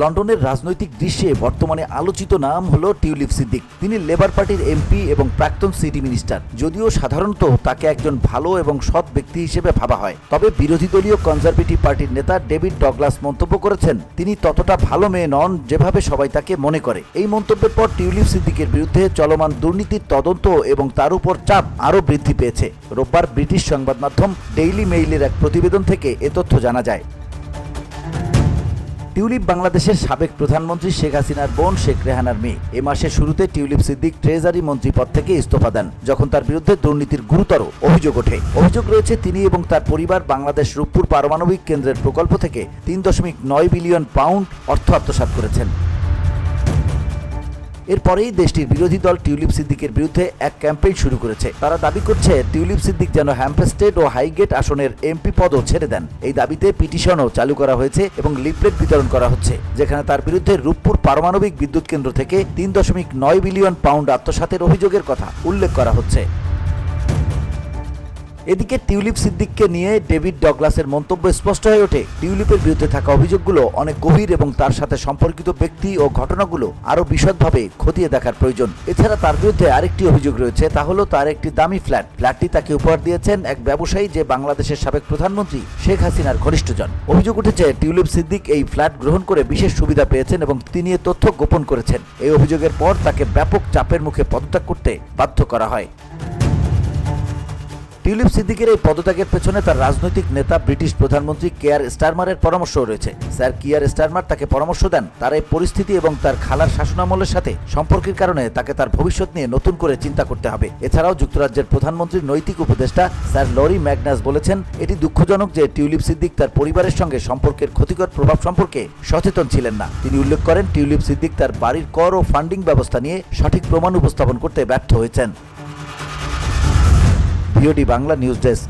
লন্ডনের রাজনৈতিক দৃশ্যে বর্তমানে আলোচিত নাম হলো টিউলিপ সিদ্দিক। তিনি লেবার পার্টির এমপি এবং প্রাক্তন সিটি মিনিস্টার। যদিও সাধারণত তাকে একজন ভালো এবং সৎ ব্যক্তি হিসেবে ভাবা হয়, তবে বিরোধী দলীয় কনজারভেটিভ পার্টির নেতা ডেভিড ডগলাস মন্তব্য করেছেন তিনি ততটা ভালো মেয়ে নন যেভাবে সবাই তাকে মনে করে। এই মন্তব্যের পর টিউলিপ সিদ্দিকের বিরুদ্ধে চলমান দুর্নীতির তদন্ত এবং তার উপর চাপ আরও বৃদ্ধি পেয়েছে। রোববার ব্রিটিশ সংবাদ মাধ্যম ডেইলি মেইলের এক প্রতিবেদন থেকে এ তথ্য জানা যায়। টিউলিপ বাংলাদেশের সাবেক প্রধানমন্ত্রী শেখ হাসিনার বোন শেখ রেহানার মেয়ে। এ মাসের শুরুতে টিউলিপ সিদ্দিক ট্রেজারি মন্ত্রী পদ থেকে ইস্তফা দেন, যখন তার বিরুদ্ধে দুর্নীতির গুরুতর অভিযোগ ওঠে। অভিযোগ রয়েছে তিনি এবং তার পরিবার বাংলাদেশ রূপপুর পারমাণবিক কেন্দ্রের প্রকল্প থেকে ৩.৯ বিলিয়ন পাউন্ড অর্থ আত্মসাৎ করেছেন। এরপরেই দেশটির বিরোধী দল টিউলিপ সিদ্দিকের বিরুদ্ধে এক ক্যাম্পেইন শুরু করেছে। তারা দাবি করছে টিউলিপ সিদ্দিক যেন হ্যাম্পস্টেড ও হাইগেট আসনের এমপি পদও ছেড়ে দেন। এই দাবিতে পিটিশনও চালু করা হয়েছে এবং লিফলেট বিতরণ করা হচ্ছে, যেখানে তার বিরুদ্ধে রূপপুর পারমাণবিক বিদ্যুৎ কেন্দ্র থেকে ৩.৯ বিলিয়ন পাউন্ড আত্মসাতের অভিযোগের কথা উল্লেখ করা হচ্ছে। এদিকে টিউলিপ সিদ্দিককে নিয়ে ডেভিড ডগলাসের মন্তব্য স্পষ্ট হয়ে ওঠে। টিউলিপের বিরুদ্ধে থাকা অভিযোগগুলো অনেক গভীর এবং তার সাথে সম্পর্কিত ব্যক্তি ও ঘটনাগুলো আরও বিশদভাবে খতিয়ে দেখার প্রয়োজন। এছাড়া তার বিরুদ্ধে আরেকটি অভিযোগ রয়েছে, তা হলো তার একটি দামি ফ্ল্যাটটি তাকে উপহার দিয়েছেন এক ব্যবসায়ী যে বাংলাদেশের সাবেক প্রধানমন্ত্রী শেখ হাসিনার ঘনিষ্ঠজন। অভিযোগ উঠেছে টিউলিপ সিদ্দিক এই ফ্ল্যাট গ্রহণ করে বিশেষ সুবিধা পেয়েছেন এবং তিনি এ তথ্য গোপন করেছেন। এই অভিযোগের পর তাকে ব্যাপক চাপের মুখে পদত্যাগ করতে বাধ্য করা হয়। টিউলিপ সিদ্দিকের এই পদত্যাগের পেছনে তার রাজনৈতিক নেতা ব্রিটিশ প্রধানমন্ত্রী কেয়ার স্টারমারের পরামর্শও রয়েছে। স্যার কিয়ার স্টারমার তাকে পরামর্শ দেন তার এই পরিস্থিতি এবং তার খালার শাসনামলের সাথে সম্পর্কের কারণে তাকে তার ভবিষ্যৎ নিয়ে নতুন করে চিন্তা করতে হবে। এছাড়াও যুক্তরাজ্যের প্রধানমন্ত্রীর নৈতিক উপদেষ্টা স্যার লরি ম্যাগনাস বলেছেন এটি দুঃখজনক যে টিউলিপ সিদ্দিক তার পরিবারের সঙ্গে সম্পর্কের ক্ষতিকর প্রভাব সম্পর্কে সচেতন ছিলেন না। তিনি উল্লেখ করেন টিউলিপ সিদ্দিক তার বাড়ির কর ও ফান্ডিং ব্যবস্থা নিয়ে সঠিক প্রমাণ উপস্থাপন করতে ব্যর্থ হয়েছেন। VOD Bangla news desk.